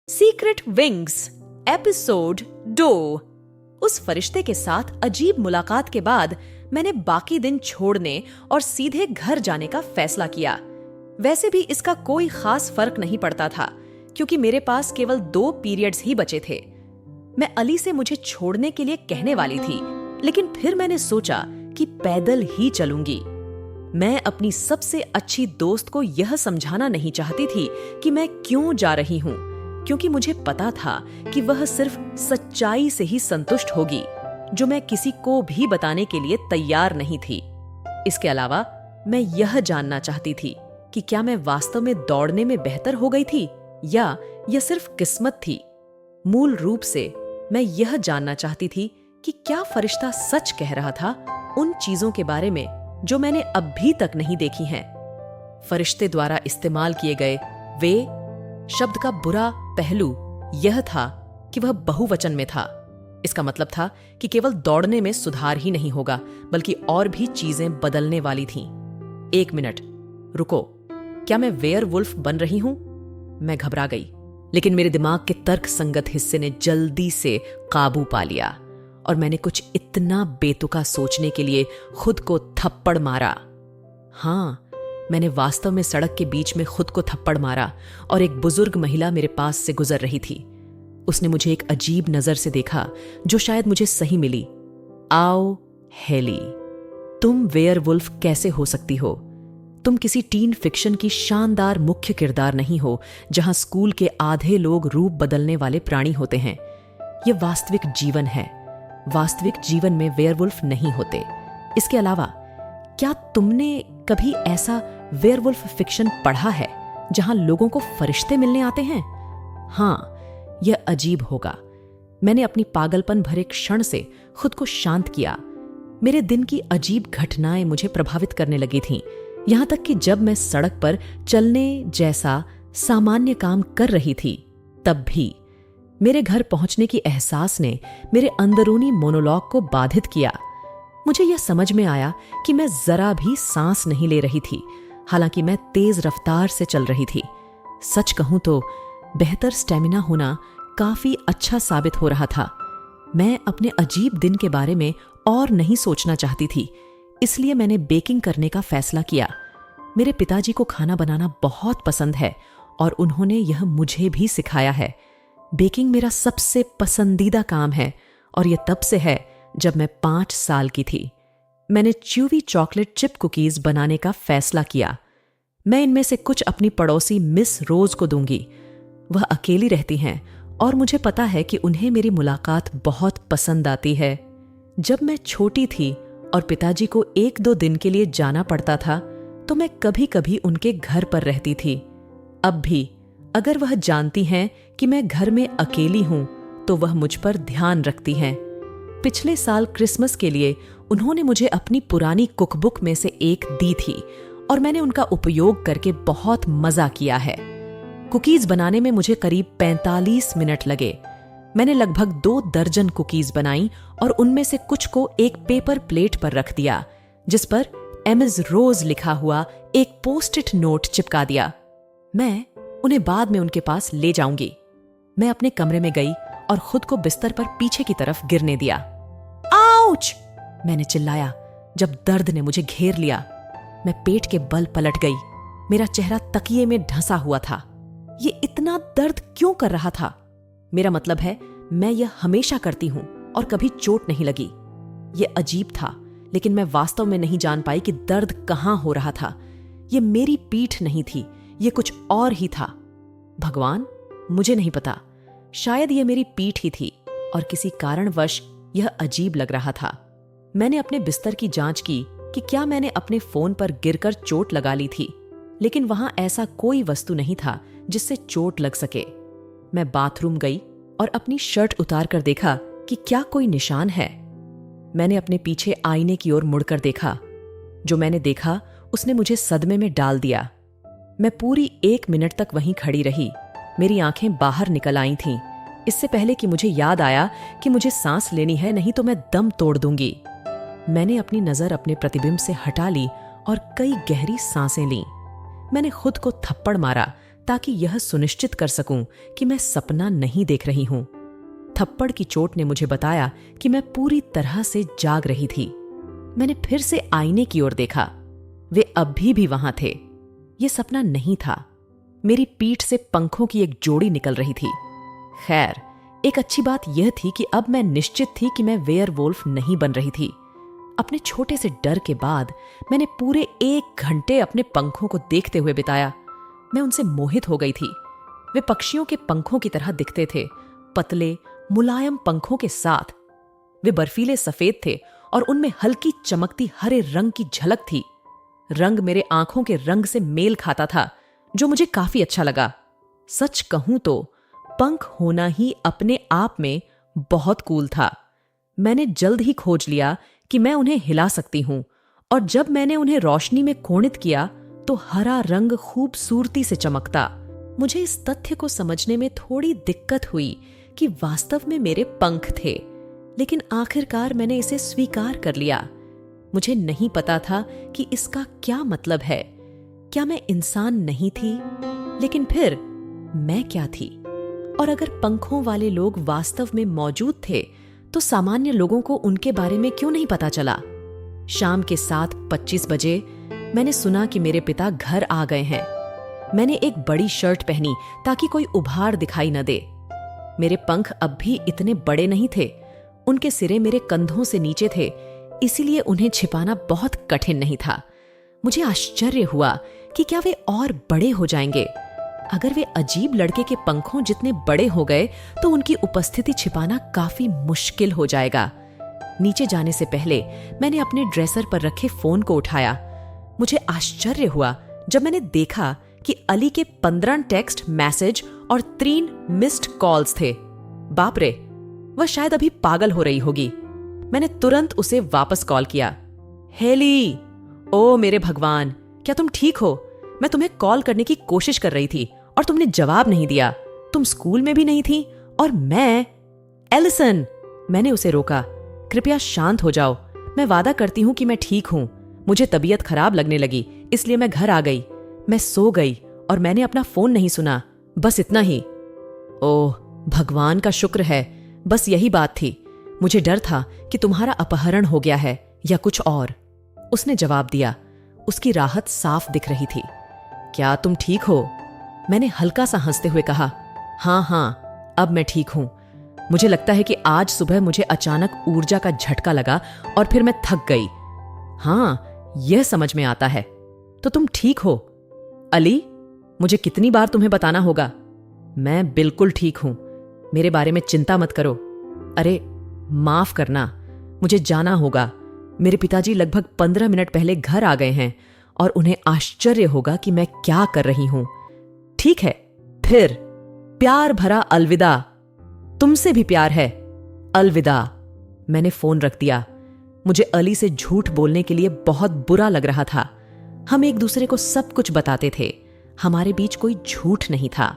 Secret wings episode 2। उस फरिश्ते के साथ अजीब मुलाकात के बाद मैंने बाकी दिन छोड़ने और सीधे घर जाने का फैसला किया। वैसे भी इसका कोई खास फर्क नहीं पड़ता था क्योंकि मेरे पास केवल 2 पीरियड्स ही बचे थे। मैं अली से मुझे छोड़ने के लिए कहने वाली थी, लेकिन फिर मैंने सोचा कि पैदल ही चलूंगी। मैं अपनी सबसे अच्छी दोस्त को यह समझाना नहीं चाहती थी कि मैं क्यों जा रही हूं, क्योंकि मुझे पता था कि वह सिर्फ सच्चाई से ही संतुष्ट होगी, जो मैं किसी को भी बताने के लिए तैयार नहीं थी। इसके अलावा मैं यह जानना चाहती थी कि क्या मैं वास्तव में दौड़ने में बेहतर हो गई थी या यह सिर्फ किस्मत थी। मूल रूप से मैं यह जानना चाहती थी कि क्या फरिश्ता सच कह रहा था उन चीजों के बारे में जो मैंने अभी तक नहीं देखी हैं। फरिश्ते द्वारा इस्तेमाल किए गए वे शब्द का बुरा पहलू यह था कि वह बहुवचन में था। इसका मतलब था कि केवल दौड़ने में सुधार ही नहीं होगा, बल्कि और भी चीजें बदलने वाली थीं। 1 मिनट रुको, क्या मैं वेयरवुल्फ बन रही हूं? मैं घबरा गई, लेकिन मेरे दिमाग के तर्क संगत हिस्से ने जल्दी से काबू पा लिया और मैंने कुछ इतना बेतुका सोचने के लिए खुद को थप्पड़ मारा। हाँ, मैंने वास्तव में सड़क के बीच में खुद को थप्पड़ मारा और एक बुजुर्ग महिला मेरे पास से गुजर रही थी। उसने मुझे एक अजीब नजर से देखा जो शायद मुझे सही मिली। आओ हेली, तुम वेयरवुल्फ कैसे हो सकती हो? तुम किसी टीन फिक्शन की शानदार मुख्य किरदार नहीं हो जहां स्कूल के आधे लोग रूप बदलने वाले प्राणी होते हैं। यह वास्तविक जीवन है। वास्तविक जीवन में वेयरवुल्फ नहीं होते। इसके अलावा क्या तुमने कभी ऐसा वेयरवुल्फ फिक्शन पढ़ा है जहां लोगों को फरिश्ते मिलने आते हैं? हाँ, यह अजीब होगा। मैंने अपनी पागलपन भरे क्षण से खुद को शांत किया। मेरे दिन की अजीब घटनाएं मुझे प्रभावित करने लगी थीं, यहां तक कि जब मैं सड़क पर चलने जैसा सामान्य काम कर रही थी, तब भी मेरे घर पहुंचने की एहसास ने मेरे अंदरूनी मोनोलॉग को बाधित किया। मुझे यह समझ में आया कि मैं जरा भी सांस नहीं ले रही थी, हालांकि मैं तेज रफ्तार से चल रही थी। सच कहूं तो बेहतर स्टेमिना होना काफी अच्छा साबित हो रहा था। मैं अपने अजीब दिन के बारे में और नहीं सोचना चाहती थी, इसलिए मैंने बेकिंग करने का फैसला किया। मेरे पिताजी को खाना बनाना बहुत पसंद है और उन्होंने यह मुझे भी सिखाया है। बेकिंग मेरा सबसे पसंदीदा काम है और यह तब से है जब मैं 5 साल की थी। मैंने च्यूवी चॉकलेट चिप कुकीज बनाने का फैसला किया। मैं इनमें से कुछ अपनी पड़ोसी मिस रोज को दूंगी। वह अकेली रहती हैं और मुझे पता है कि उन्हें मेरी मुलाकात बहुत पसंद आती है। जब मैं छोटी थी और पिताजी को 1-2 दिन के लिए जाना पड़ता था, तो मैं कभी कभी उनके घर पर रहती थी। अब भी अगर वह जानती हैं कि मैं घर में अकेली हूं, तो वह मुझ पर ध्यान रखती हैं। पिछले साल क्रिसमस के लिए उन्होंने मुझे अपनी पुरानी कुकबुक में से एक दी थी और मैंने उनका उपयोग करके बहुत मजा किया है। कुकीज बनाने में मुझे करीब 45 मिनट लगे। मैंने लगभग 2 दर्जन कुकीज बनाई और उनमें से कुछ को एक पेपर प्लेट पर रख दिया, जिस पर एमिज रोज लिखा हुआ एक पोस्ट इट नोट चिपका दिया। मैं उन्हें बाद में उनके पास ले जाऊंगी। मैं अपने कमरे में गई और खुद को बिस्तर पर पीछे की तरफ गिरने दिया। आउच! मैंने चिल्लाया जब दर्द ने मुझे घेर लिया। मैं पेट के बल पलट गई। मेरा चेहरा तकिए में ढंसा हुआ था। ये इतना दर्द क्यों कर रहा था? मेरा मतलब है, मैं यह हमेशा करती हूं और कभी चोट नहीं लगी। यह अजीब था, लेकिन मैं वास्तव में नहीं जान पाई कि दर्द कहां हो रहा था। यह मेरी पीठ नहीं थी, यह कुछ और ही था। भगवान, मुझे नहीं पता। शायद यह मेरी पीठ ही थी और किसी कारणवश यह अजीब लग रहा था। मैंने अपने बिस्तर की जांच की कि क्या मैंने अपने फोन पर गिरकर चोट लगा ली थी, लेकिन वहां ऐसा कोई वस्तु नहीं था जिससे चोट लग सके। मैं बाथरूम गई और अपनी शर्ट उतार कर देखा कि क्या कोई निशान है। मैंने अपने पीछे आईने की ओर मुड़कर देखा। जो मैंने देखा उसने मुझे सदमे में डाल दिया। मैं पूरी 1 मिनट तक वहीं खड़ी रही। मेरी आंखें बाहर निकल आई थीं। इससे पहले कि मुझे याद आया कि मुझे सांस लेनी है, नहीं तो मैं दम तोड़ दूंगी। मैंने अपनी नजर अपने प्रतिबिंब से हटा ली और कई गहरी सांसें लीं। मैंने खुद को थप्पड़ मारा ताकि यह सुनिश्चित कर सकूं कि मैं सपना नहीं देख रही हूं। थप्पड़ की चोट ने मुझे बताया कि मैं पूरी तरह से जाग रही थी। मैंने फिर से आईने की ओर देखा। वे अभी भी वहां थे। यह सपना नहीं था। मेरी पीठ से पंखों की एक जोड़ी निकल रही थी। खैर, एक अच्छी बात यह थी कि अब मैं निश्चित थी कि मैं वेयरवुल्फ नहीं बन रही थी। अपने छोटे से डर के बाद मैंने पूरे 1 घंटे अपने पंखों को देखते हुए बिताया। मैं उनसे मोहित हो गई थी। वे पक्षियों के पंखों की तरह दिखते थे, पतले मुलायम पंखों के साथ। वे बर्फीले सफेद थे और उनमें हल्की चमकती हरे रंग की झलक थी। रंग मेरे आंखों के रंग से मेल खाता था, जो मुझे काफी अच्छा लगा। सच कहूं तो पंख होना ही अपने आप में बहुत कूल था। मैंने जल्द ही खोज लिया कि मैं उन्हें हिला सकती हूं, और जब मैंने उन्हें रोशनी में कोणित किया तो हरा रंग खूबसूरती से चमकता। मुझे इस तथ्य को समझने में थोड़ी दिक्कत हुई कि वास्तव में मेरे पंख थे, लेकिन आखिरकार मैंने इसे स्वीकार कर लिया। मुझे नहीं पता था कि इसका क्या मतलब है। क्या मैं इंसान नहीं थी? लेकिन फिर मैं क्या थी? और अगर पंखों वाले लोग वास्तव में मौजूद थे, तो सामान्य लोगों को उनके बारे में क्यों नहीं पता चला? शाम के 7:25 बजे मैंने सुना कि मेरे पिता घर आ गए हैं। मैंने एक बड़ी शर्ट पहनी ताकि कोई उभार दिखाई न दे। मेरे पंख अब भी इतने बड़े नहीं थे। उनके सिरे मेरे कंधों से नीचे थे, इसीलिए उन्हें छिपाना बहुत कठिन नहीं था। मुझे आश्चर्य हुआ कि क्या वे और बड़े हो जाएंगे। अगर वे अजीब लड़के के पंखों जितने बड़े हो गए तो उनकी उपस्थिति छिपाना काफी मुश्किल हो जाएगा। नीचे जाने से पहले मैंने अपने ड्रेसर पर रखे फोन को उठाया। मुझे आश्चर्य हुआ जब मैंने देखा कि अली के 15 टेक्स्ट मैसेज और 3 मिस्ड कॉल्स थे। बाप रे, वह शायद अभी पागल हो रही होगी। मैंने तुरंत उसे वापस कॉल किया। हेली, ओ मेरे भगवान, क्या तुम ठीक हो? मैं तुम्हें कॉल करने की कोशिश कर रही थी और तुमने जवाब नहीं दिया। तुम स्कूल में भी नहीं थी और मैं... एलिसन, मैंने उसे रोका। कृपया शांत हो जाओ। मैं वादा करती हूं कि मैं ठीक हूं। मुझे तबीयत खराब लगने लगी, इसलिए मैं घर आ गई। मैं सो गई और मैंने अपना फोन नहीं सुना। बस इतना ही। ओह भगवान का शुक्र है, बस यही बात थी। मुझे डर था कि तुम्हारा अपहरण हो गया है या कुछ और। उसने जवाब दिया। उसकी राहत साफ दिख रही थी। क्या तुम ठीक हो? मैंने हल्का सा हंसते हुए कहा। हाँ, अब मैं ठीक हूं। मुझे लगता है कि आज सुबह मुझे अचानक ऊर्जा का झटका लगा और फिर मैं थक गई। हाँ, यह समझ में आता है। तो तुम ठीक हो? अली, मुझे कितनी बार तुम्हें बताना होगा? मैं बिल्कुल ठीक हूं। मेरे बारे में चिंता मत करो। अरे माफ करना, मुझे जाना होगा। मेरे पिताजी लगभग 15 मिनट पहले घर आ गए हैं और उन्हें आश्चर्य होगा कि मैं क्या कर रही हूं। ठीक है, फिर प्यार भरा अलविदा। तुमसे भी प्यार है। अलविदा। मैंने फोन रख दिया। मुझे अली से झूठ बोलने के लिए बहुत बुरा लग रहा था। हम एक दूसरे को सब कुछ बताते थे। हमारे बीच कोई झूठ नहीं था।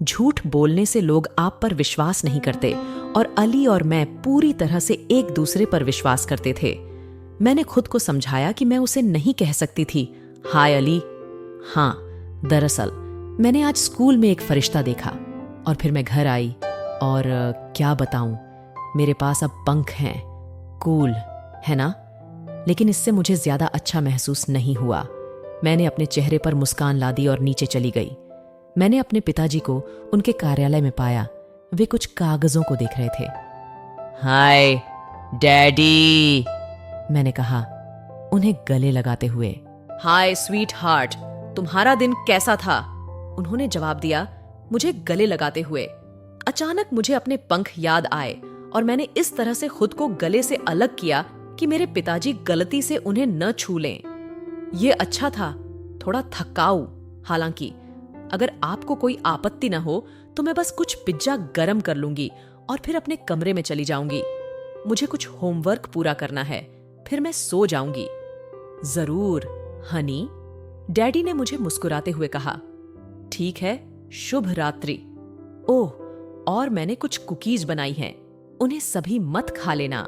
झूठ बोलने से लोग आप पर विश्वास नहीं करते, और अली और मैं पूरी तरह से एक दूसरे पर विश्वास करते थे। मैंने खुद को समझाया कि मैं उसे नहीं कह सकती थी, हाय अली। हाँ, दरअसल मैंने आज स्कूल में एक फरिश्ता देखा और फिर मैं घर आई और क्या बताऊं, मेरे पास अब पंख हैं। कूल है ना? लेकिन इससे मुझे ज्यादा अच्छा महसूस नहीं हुआ। मैंने अपने चेहरे पर मुस्कान ला दी और नीचे चली गई। मैंने अपने पिताजी को उनके कार्यालय में पाया। वे कुछ कागजों को देख रहे थे। हाय डैडी, मैंने कहा उन्हें गले लगाते हुए। हाय स्वीट हार्ट, तुम्हारा दिन कैसा था? उन्होंने जवाब दिया, मुझे गले लगाते हुए। अचानक मुझे अपने पंख याद आए और मैंने इस तरह से खुद को गले से अलग किया कि मेरे पिताजी गलती से उन्हें न छू लें। ये अच्छा था, थोड़ा थकाऊ। हालांकि अगर आपको कोई आपत्ति न हो तो मैं बस कुछ पिज्जा गरम कर लूंगी और फिर अपने कमरे में चली जाऊंगी। मुझे कुछ होमवर्क पूरा करना है, फिर मैं सो जाऊंगी। जरूर हनी, डैडी ने मुझे मुस्कुराते हुए कहा। ठीक है, शुभ रात्रि। ओह, और मैंने कुछ कुकीज बनाई हैं, उन्हें सभी मत खा लेना।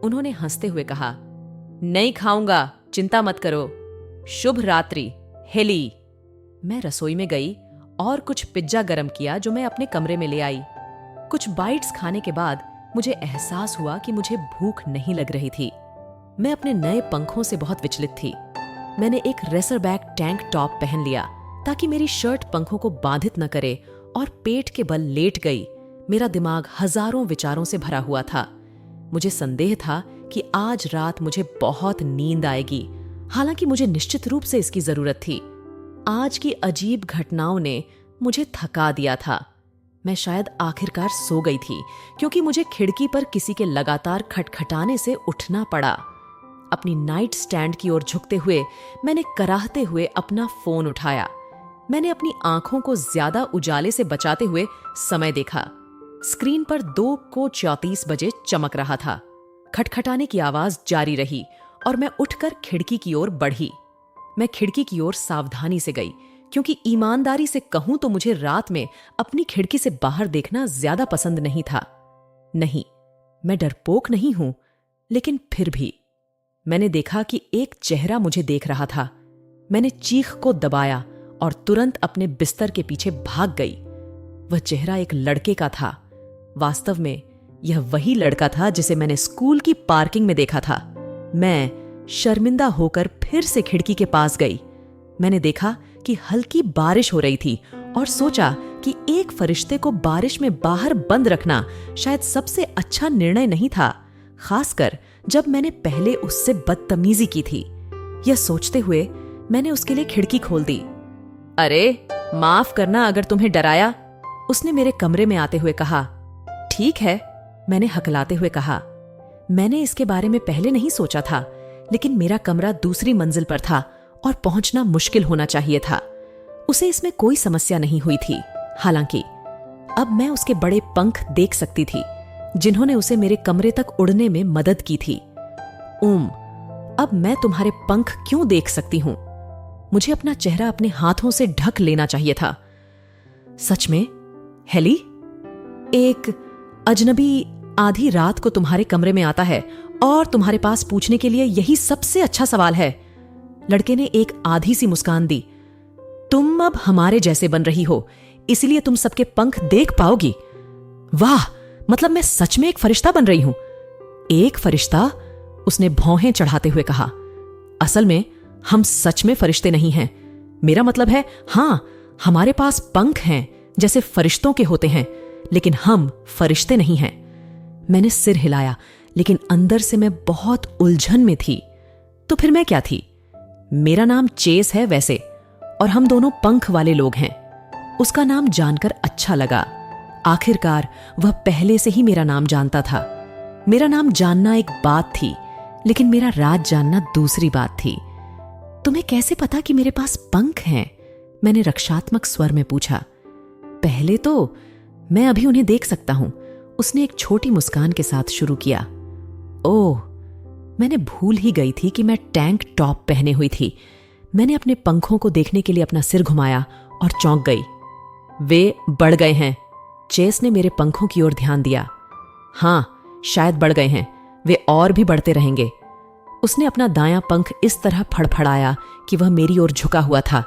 उन्होंने हंसते हुए कहा। नहीं खाऊंगा, चिंता मत करो। शुभ रात्रि हेली। मैं रसोई में गई और कुछ पिज्जा गरम किया जो मैं अपने कमरे में ले आई। कुछ बाइट्स खाने के बाद मुझे एहसास हुआ कि मुझे भूख नहीं लग रही थी। मैं अपने नए पंखों से बहुत विचलित थी। मैंने एक रेसरबैक टैंक टॉप पहन लिया ताकि मेरी शर्ट पंखों को बाधित न करे और पेट के बल लेट गई। मेरा दिमाग हजारों विचारों से भरा हुआ था। मुझे संदेह था कि आज रात मुझे बहुत नींद आएगी, हालांकि मुझे निश्चित रूप से इसकी जरूरत थी। आज की अजीब घटनाओं ने मुझे थका दिया था। मैं शायद आखिरकार सो गई थी क्योंकि मुझे खिड़की पर किसी के लगातार खटखटाने से उठना पड़ा। अपनी नाइट स्टैंड की ओर झुकते हुए मैंने कराहते हुए अपना फोन उठाया। मैंने अपनी आंखों को ज्यादा उजाले से बचाते हुए समय देखा। स्क्रीन पर 2:34 बजे चमक रहा था। खटखटाने की आवाज जारी रही और मैं उठकर खिड़की की ओर बढ़ी। मैं खिड़की की ओर सावधानी से गई क्योंकि ईमानदारी से कहूं तो मुझे रात में अपनी खिड़की से बाहर देखना ज्यादा पसंद नहीं था। नहीं, मैं डरपोक नहीं हूं, लेकिन फिर भी मैंने देखा कि एक चेहरा मुझे देख रहा था। मैंने चीख को दबाया और तुरंत अपने बिस्तर के पीछे भाग गई। वह चेहरा एक लड़के का था। वास्तव में यह वही लड़का था जिसे मैंने स्कूल की पार्किंग में देखा था। मैं शर्मिंदा होकर फिर से खिड़की के पास गई। मैंने देखा कि हल्की बारिश हो रही थी और सोचा कि एक फरिश्ते को बारिश में बाहर बंद रखना शायद सबसे अच्छा निर्णय नहीं था, खासकर जब मैंने पहले उससे बदतमीजी की थी। यह सोचते हुए मैंने उसके लिए खिड़की खोल दी। अरे, माफ करना अगर तुम्हें डराया, उसने मेरे कमरे में आते हुए कहा। ठीक है, मैंने हकलाते हुए कहा। मैंने इसके बारे में पहले नहीं सोचा था, लेकिन मेरा कमरा दूसरी मंजिल पर था और पहुंचना मुश्किल होना चाहिए था। उसे इसमें कोई समस्या नहीं हुई थी। हालांकि अब मैं उसके बड़े पंख देख सकती थी जिन्होंने उसे मेरे कमरे तक उड़ने में मदद की थी। अब मैं तुम्हारे पंख क्यों देख सकती हूं? मुझे अपना चेहरा अपने हाथों से ढक लेना चाहिए था। सच में, हेली, एक अजनबी आधी रात को तुम्हारे कमरे में आता है और तुम्हारे पास पूछने के लिए यही सबसे अच्छा सवाल है। लड़के ने एक आधी सी मुस्कान दी। तुम अब हमारे जैसे बन रही हो, इसलिए तुम सबके पंख देख पाओगी। वाह, मतलब मैं सच में एक फरिश्ता बन रही हूं। एक फरिश्ता? उसने भौहें चढ़ाते हुए कहा। असल में हम सच में फरिश्ते नहीं हैं। मेरा मतलब है, हां, हमारे पास पंख हैं जैसे फरिश्तों के होते हैं, लेकिन हम फरिश्ते नहीं हैं। मैंने सिर हिलाया, लेकिन अंदर से मैं बहुत उलझन में थी। तो फिर मैं क्या थी? मेरा नाम चेस है वैसे, और हम दोनों पंख वाले लोग हैं। उसका नाम जानकर अच्छा लगा। आखिरकार वह पहले से ही मेरा नाम जानता था। मेरा नाम जानना एक बात थी, लेकिन मेरा राज जानना दूसरी बात थी। तुम्हें कैसे पता कि मेरे पास पंख हैं? मैंने रक्षात्मक स्वर में पूछा। पहले तो मैं अभी उन्हें देख सकता हूं, उसने एक छोटी मुस्कान के साथ शुरू किया। ओह, मैंने भूल ही गई थी कि मैं टैंक टॉप पहने हुई थी। मैंने अपने पंखों को देखने के लिए अपना सिर घुमाया और चौंक गई। वे बढ़ गए हैं। चेस ने मेरे पंखों की ओर ध्यान दिया। हां, शायद बढ़ गए हैं। वे और भी बढ़ते रहेंगे। उसने अपना दायां पंख इस तरह फड़फड़ाया कि वह मेरी ओर झुका हुआ था।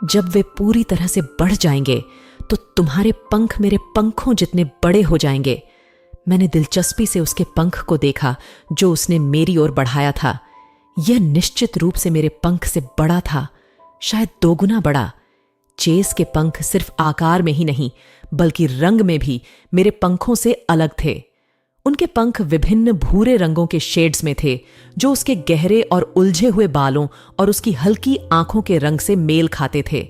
जब वे पूरी तरह से बढ़ जाएंगे तो तुम्हारे पंख मेरे पंखों जितने बड़े हो जाएंगे। मैंने दिलचस्पी से उसके पंख को देखा जो उसने मेरी ओर बढ़ाया था। यह निश्चित रूप से मेरे पंख से बड़ा था, शायद 2 गुना बड़ा। चेस के पंख सिर्फ आकार में ही नहीं, बल्कि रंग में भी मेरे पंखों से अलग थे। उनके पंख विभिन्न भूरे रंगों के शेड्स में थे, जो उसके गहरे और उलझे हुए बालों और उसकी हल्की आंखों के रंग से मेल खाते थे।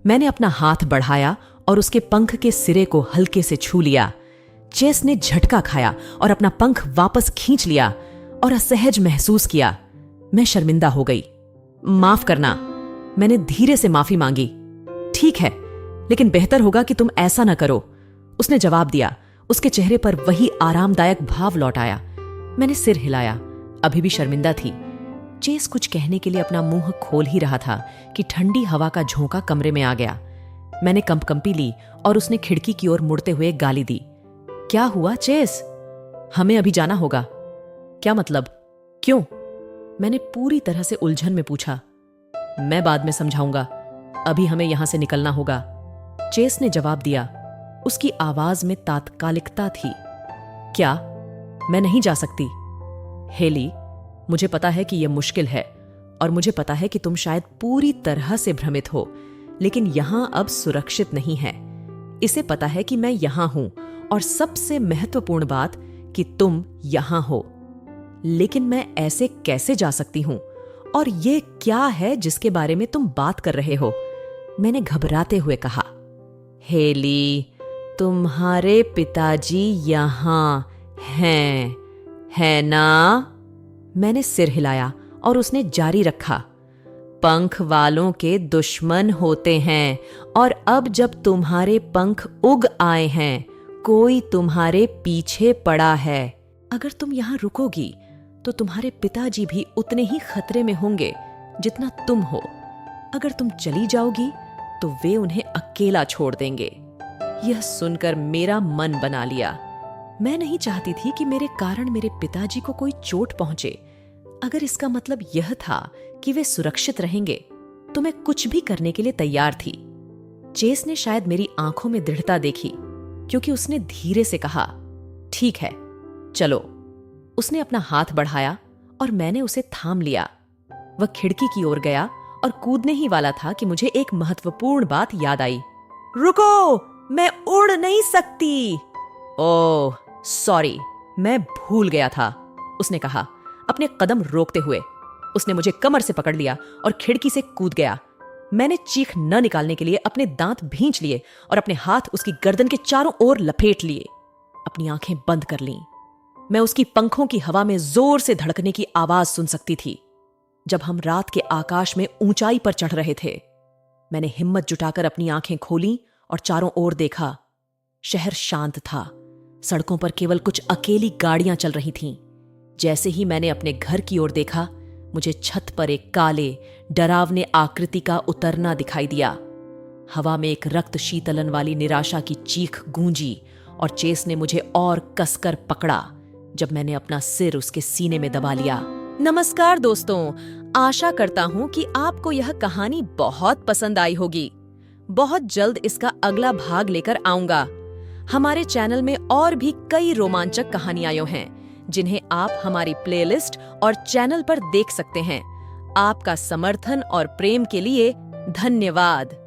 मैंने अपना हाथ बढ़ाया और उसके पंख के सिरे को हल्के से छू लिया। चेस ने झटका खाया और अपना पंख वापस खींच लिया और असहज महसूस किया। मैं शर्मिंदा हो गई। माफ करना, मैंने धीरे से माफी मांगी। ठीक है, लेकिन बेहतर होगा कि तुम ऐसा न करो, उसने जवाब दिया। उसके चेहरे पर वही आरामदायक भाव लौट आया। मैंने सिर हिलाया, अभी भी शर्मिंदा थी। चेस कुछ कहने के लिए अपना मुंह खोल ही रहा था कि ठंडी हवा का झोंका कमरे में आ गया। मैंने कंपकंपी ली और उसने खिड़की की ओर मुड़ते हुए गाली दी। क्या हुआ चेस? हमें अभी जाना होगा। क्या मतलब? क्यों? मैंने पूरी तरह से उलझन में पूछा। मैं बाद में समझाऊंगा, अभी हमें यहां से निकलना होगा। चेस ने जवाब दिया। उसकी आवाज में तात्कालिकता थी। क्या? मैं नहीं जा सकती। हेली, मुझे पता है कि यह मुश्किल है और मुझे पता है कि तुम शायद पूरी तरह से भ्रमित हो, लेकिन यहां अब सुरक्षित नहीं है। इसे पता है कि मैं यहां हूं और सबसे महत्वपूर्ण बात कि तुम यहां हो। लेकिन मैं ऐसे कैसे जा सकती हूं? और ये क्या है जिसके बारे में तुम बात कर रहे हो? मैंने घबराते हुए कहा। हेली, तुम्हारे पिताजी यहां हैं, है ना? मैंने सिर हिलाया और उसने जारी रखा। पंख वालों के दुश्मन होते हैं और अब जब तुम्हारे पंख उग आए हैं, कोई तुम्हारे पीछे पड़ा है। अगर तुम यहां रुकोगी तो तुम्हारे पिताजी भी उतने ही खतरे में होंगे जितना तुम हो। अगर तुम चली जाओगी तो वे उन्हें अकेला छोड़ देंगे। यह सुनकर मेरा मन बना लिया। मैं नहीं चाहती थी कि मेरे कारण मेरे पिताजी को कोई चोट पहुंचे। अगर इसका मतलब यह था कि वे सुरक्षित रहेंगे तो मैं कुछ भी करने के लिए तैयार थी। चेस ने शायद मेरी आंखों में दृढ़ता देखी, क्योंकि उसने धीरे से कहा, ठीक है, चलो। उसने अपना हाथ बढ़ाया और मैंने उसे थाम लिया। वह खिड़की की ओर गया और कूदने ही वाला था कि मुझे एक महत्वपूर्ण बात याद आई। रुको, मैं उड़ नहीं सकती। ओह सॉरी, मैं भूल गया था, उसने कहा अपने कदम रोकते हुए। उसने मुझे कमर से पकड़ लिया और खिड़की से कूद गया। मैंने चीख न निकालने के लिए अपने दांत भींच लिए और अपने हाथ उसकी गर्दन के चारों ओर लपेट लिए। अपनी आंखें बंद कर लीं। मैं उसकी पंखों की हवा में जोर से धड़कने की आवाज सुन सकती थी जब हम रात के आकाश में ऊंचाई पर चढ़ रहे थे। मैंने हिम्मत जुटाकर अपनी आंखें खोलीं और चारों ओर देखा। शहर शांत था। सड़कों पर केवल कुछ अकेली गाड़ियां चल रही थीं। जैसे ही मैंने अपने घर की ओर देखा, मुझे छत पर एक काले, डरावने आकृति का उतरना दिखाई दिया। हवा में एक रक्त शीतलन वाली निराशा की चीख गूंजी और चेस ने मुझे और कसकर पकड़ा जब मैंने अपना सिर उसके सीने में दबा लिया। नमस्कार दोस्तों, आशा करता हूं कि आपको यह कहानी बहुत पसंद आई होगी। बहुत जल्द इसका अगला भाग लेकर आऊंगा। हमारे चैनल में और भी कई रोमांचक कहानियां हैं जिन्हें आप हमारी प्लेलिस्ट और चैनल पर देख सकते हैं। आपका समर्थन और प्रेम के लिए धन्यवाद।